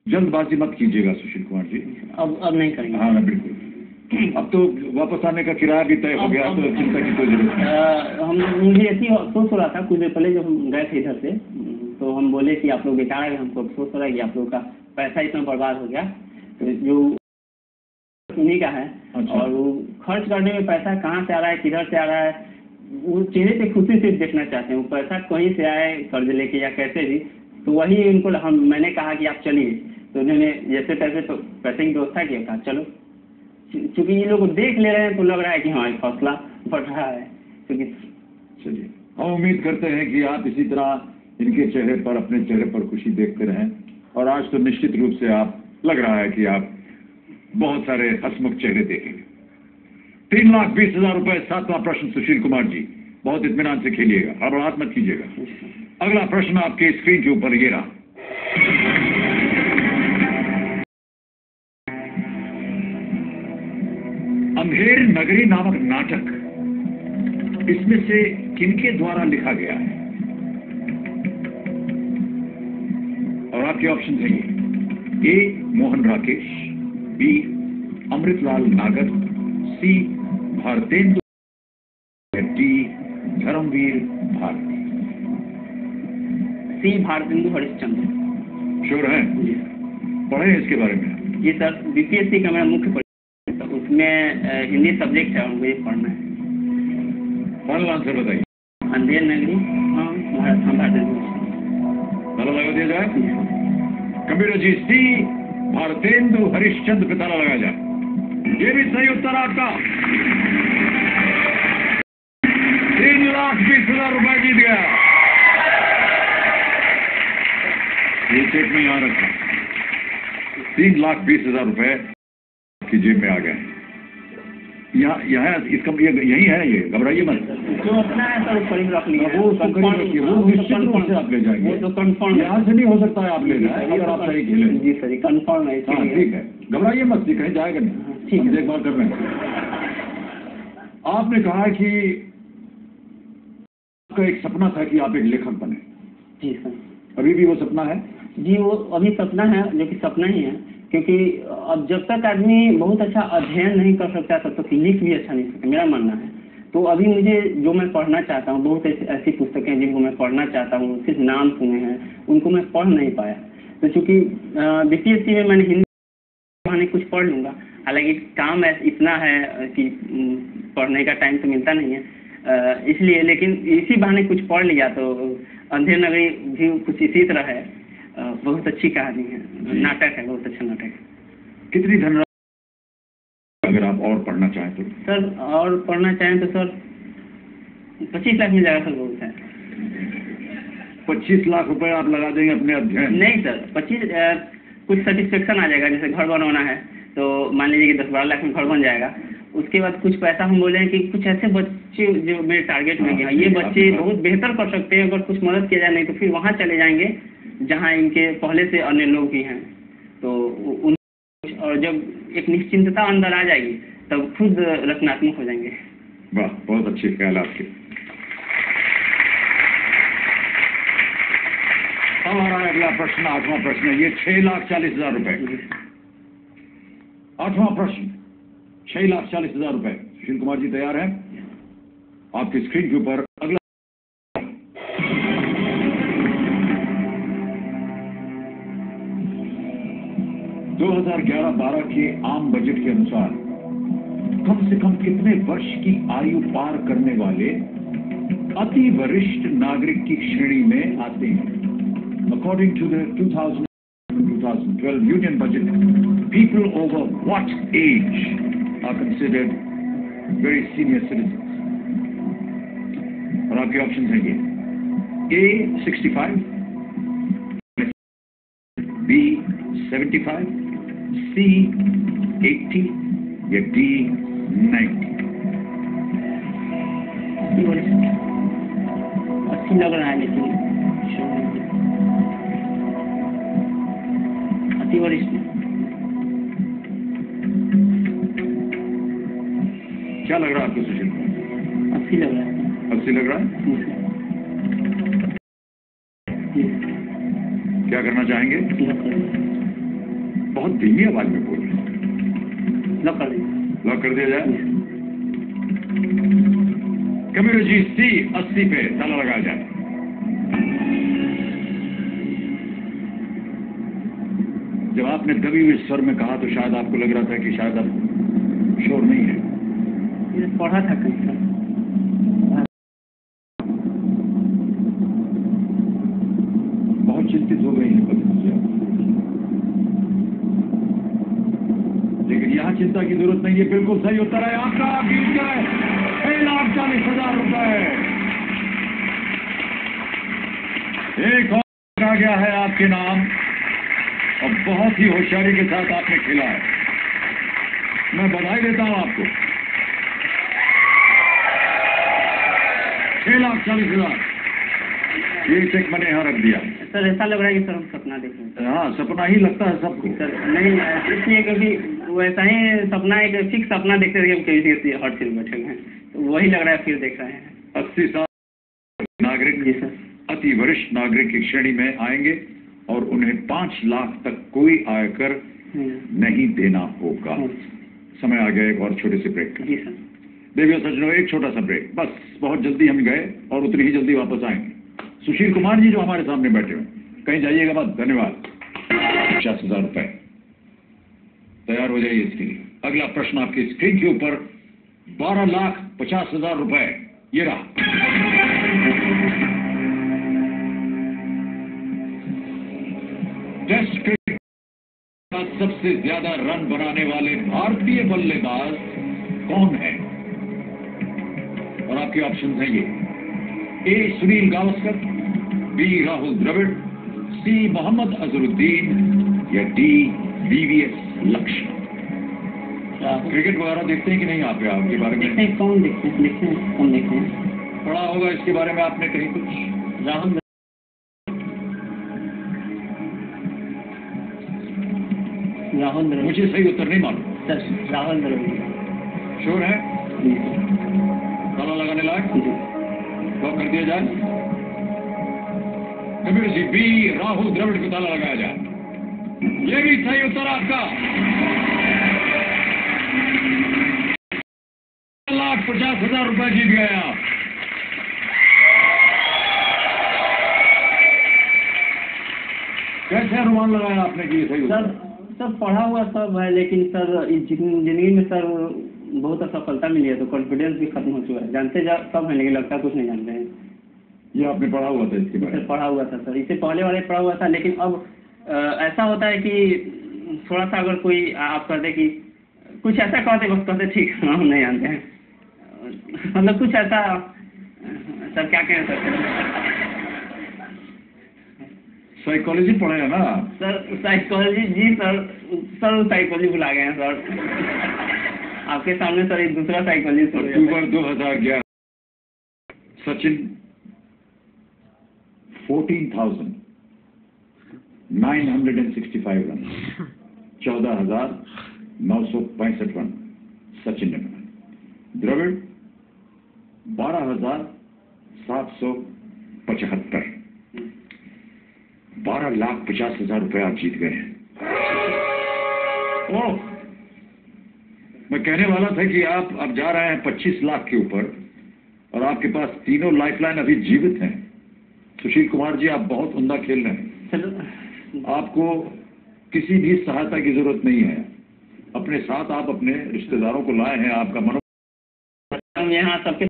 जल्दबाजी मत कीजिएगा सुशील कुमार जी। अब नहीं करेंगे। हाँ बिल्कुल। अब तो वापस आने का किराया भी तय हो गया, तो चिंता की कोई जरूरत नहीं। मुझे ऐसी अफसोस हो रहा था कुछ देर पहले जब हम गए थे इधर से, तो हम बोले कि आप लोग बेकार है, हमको अफसोस हो रहा है कि आप लोगों का पैसा इतना बर्बाद हो गया, तो जो उन्हीं का है। अच्छा। और वो खर्च करने में पैसा कहाँ से आ रहा है, किधर से आ रहा है, वो चेहरे पे खुशी से देखना चाहते हैं। वो पैसा कहीं से आए कर्ज लेके या कैसे भी, तो वही उनको मैंने कहा कि आप चलिए, तो उन्होंने जैसे तैसे तो पैसे की व्यवस्था किया, कहा चलो। क्योंकि ये लोग देख ले रहे हैं तो लग रहा है कि हाँ एक हौसला बढ़ रहा है। क्योंकि चलिए, हम उम्मीद करते हैं कि आप इसी तरह इनके चेहरे पर, अपने चेहरे पर खुशी देखते रहें। और आज तो निश्चित रूप से आप लग रहा है कि आप बहुत सारे हंसमुख चेहरे देखेंगे। 3,20,000 रुपए, 7वां प्रश्न सुशील कुमार जी, बहुत इत्मीनान से खेलिएगा, हड़बड़ाहट मत कीजिएगा। अगला प्रश्न आपके स्क्रीन के ऊपर ये रहा। अंधेर नगरी नामक नाटक, इसमें से किनके द्वारा लिखा गया है? और आपके ऑप्शन हैं ये: ए मोहन राकेश, बी अमृतलाल नागर, सी भारतेंदु, डी धर्मवीर भारती। सी भारतेंदु हरिश्चंद्र। श्योर है? पढ़े हैं इसके बारे में? जी सर, बीपीएससी का मेरा मुख्य परीक्षा, तो उसमें हिंदी सब्जेक्ट है, मुझे पढ़ना है। फाइनल आंसर बताइए। अंधेर नगरी, हाँ भारतेंदु। ताला लगा दिया जाए? कंप्यूटर जी, सी भारतेंदु हरिश्चंद्र पे ताला लगाया जाए। ये भी सही उत्तर आपका। 3,20,000 रुपए जीत गया। ये चेक में यहाँ रखा। 3,20,000 रुपए की जेब में आ गए। यहाँ इसका यही है, ये घबराइए मत। जो अपना है सर करीब रख लिया, वो निश्चित रूप से आप ले जाएंगे। वो तो कंफर्म, यहाँ से नहीं हो सकता है आप ले जाए, अगर आप सही खेले। जी सर, कंफर्म है। हाँ ठीक है, घबराइए मत, कहीं जाएगा नहीं। ठीक है, देखभाल कर रहे हैं। आपने कहा कि आपका एक सपना था कि आप एक लेखक बने। जी सर। अभी भी वो सपना है? जी, वो अभी सपना है, जो कि सपना ही है। क्योंकि अब जब तक आदमी बहुत अच्छा अध्ययन नहीं कर सकता तब तक लिख भी अच्छा नहीं सकता, मेरा मानना है। तो अभी मुझे जो मैं पढ़ना चाहता हूँ, बहुत ऐसी पुस्तकें हैं जिनको मैं पढ़ना चाहता हूँ, सिर्फ नाम सुने हैं, उनको मैं पढ़ नहीं पाया। तो चूँकि बीपीएससी में मैंने हिंदी बहाने कुछ पढ़ लूँगा, हालांकि काम इतना है कि पढ़ने का टाइम तो मिलता नहीं है, इसलिए, लेकिन इसी बहाने कुछ पढ़ लिया। तो अंधेर नगरी भी कुछ इसी तरह है, बहुत अच्छी कहानी है, नाटक है, बहुत अच्छा नाटक है। कितनी धनराशि अगर आप और पढ़ना चाहें तो? सर और पढ़ना चाहें तो सर 25 लाख मिल जाएगा सर, बहुत है। 25 लाख रुपए आप लगा देंगे अपने अध्ययन? नहीं सर, 25 कुछ सेटिस्फेक्शन आ जाएगा, जैसे घर बनवाना है तो मान लीजिए कि 10-12 लाख में घर बन जाएगा। उसके बाद कुछ पैसा हम बोले कि कुछ ऐसे बच्चे जो मेरे टारगेट में हैं, ये बच्चे बहुत बेहतर कर सकते हैं, अगर कुछ मदद किया जाए, नहीं तो फिर वहाँ चले जाएंगे जहाँ इनके पहले से अन्य लोग भी हैं। तो उन, और जब एक निश्चिंतता अंदर आ जाएगी तब खुद रचनात्मक हो जाएंगे। वाह, बहुत अच्छे ख्याल आपके। अब हमारा अगला प्रश्न, 8वां प्रश्न है, ये 6,40,000 रुपए। 8वां प्रश्न, 6,40,000 रुपए। सुशील कुमार जी तैयार हैं? आपकी स्क्रीन के ऊपर अगला 2011-12 के आम बजट के अनुसार कम से कम कितने वर्ष की आयु पार करने वाले अति वरिष्ठ नागरिक की श्रेणी में आते हैं? According to the 2012 union budget, people over what age are considered very senior citizens? और आपके ऑप्शन हैं ये: A 65, B 75, C 80 या D 90? 80 लग रहा है, लेकिन 80 वरिष्ठ। क्या लग रहा है आपको सुशील? 80 लग रहा है। 80 लग रहा है? क्या करना चाहेंगे? बहुत धीमी आवाज में बोल रहे हैं। लॉक कर दीजिए। लॉक कर दिया जाए। कंप्यूटर जी C80 पे ताला लगाया जाए। जब आपने दबी हुए स्वर में कहा तो शायद आपको लग रहा था कि शायद अब शोर नहीं है। ये पढ़ा था कहीं सर। बहुत चिंतित हो गई हैं पत्नी जी, लेकिन यहाँ चिंता की जरूरत नहीं है। बिल्कुल सही उत्तर है आपका। बीच गए 6,40,000 रुपए। एक और आ गया है आपके नाम और बहुत ही होशियारी के साथ आपने खेला है। मैं बधाई देता हूं आपको। 6,40,000 ये चेक मैंने यहाँ रख दिया। सर ऐसा लग रहा है कि सर हम सपना देख रहे हैं। हाँ, सपना ही लगता है सबको। सर नहीं, इसलिए क्योंकि वैसा ही सपना, एक फिक्स सपना देखते थे हम कभी हर चीज बैठे हुए हैं, तो वही लग रहा है फिर देख रहे हैं। 80 साल नागरिक जी सर। अति वरिष्ठ नागरिक की श्रेणी में आएंगे और उन्हें 5 लाख तक कोई आयकर नहीं देना होगा। समय आ गया एक और छोटे से ब्रेक का। जी सर। देवियों सज्जनों, एक छोटा सा ब्रेक, बस बहुत जल्दी हम गए और उतनी ही जल्दी वापस आएंगे। सुशील कुमार जी जो हमारे सामने बैठे हुए, कहीं जाइएगा मत। धन्यवाद। 50,000 रुपए तैयार हो जाइए इसके लिए। अगला प्रश्न आपकी स्क्रीन के ऊपर 12,50,000 रुपए ये रहा। टेस्ट क्रिकेट का सबसे ज्यादा रन बनाने वाले भारतीय बल्लेबाज कौन है? और आपके ऑप्शन हैं ये: ए सुनील गावस्कर, बी राहुल द्रविड़, सी मोहम्मद अजहरुद्दीन या डी VVS लक्ष्य। क्रिकेट वगैरह देखते हैं कि नहीं आप? आपके बारे में देखते हैं, कौन देखते हैं, कौन देखते हैं। पढ़ा होगा इसके बारे में आपने कहीं कुछ? राहुल द्रविड़। मुझे सही उत्तर नहीं मालूम सर, राहुल द्रविड़। श्योर है? ताला लगाने लायक? लॉक कर दिया जाए। कंप्यूटर जी बी राहुल द्रविड़ को ताला लगाया जाए। ये भी सही उत्तर आपका। 1,50,000 रुपए जीत गए आप। कैसे अनुमान लगाया आपने कि ये सही उत्तर? सर पढ़ा हुआ सब है, लेकिन सर इस जिंदगी में सर बहुत असफलता मिली है तो कॉन्फिडेंस भी खत्म हो चुका है। जानते सब हैं लेकिन लगता कुछ नहीं जानते हैं। ये आपने पढ़ा हुआ था इसके बारे में? पढ़ा हुआ था सर, इससे पहले वाले पढ़ा हुआ था, लेकिन अब ऐसा होता है कि थोड़ा सा अगर कोई आप कहते कि कुछ ऐसा कहते, बस कहते ठीक हम नहीं जानते हैं, मतलब कुछ ऐसा। सर क्या कहें सर? साइकोलॉजी पढ़ा है ना सर? साइकोलॉजी जी सर। सर साइकोलॉजी भुला गए हैं सर। आपके सामने सर एक दूसरा साइकोलॉजी। अक्टूबर 2011 सचिन 14,965 रन, 14,965 रन सचिन ने बनाए। द्रविड़ 12,775। 12,50,000 रुपए आप जीत गए हैं। ओह, मैं कहने वाला था कि आप अब जा रहे हैं 25 लाख के ऊपर और आपके पास तीनों लाइफलाइन अभी जीवित हैं। सुशील कुमार जी, आप बहुत उम्दा खेल रहे हैं। आपको किसी भी सहायता की जरूरत नहीं है। अपने साथ आप अपने रिश्तेदारों को लाए हैं। आपका मनोबल हम यहाँ सबके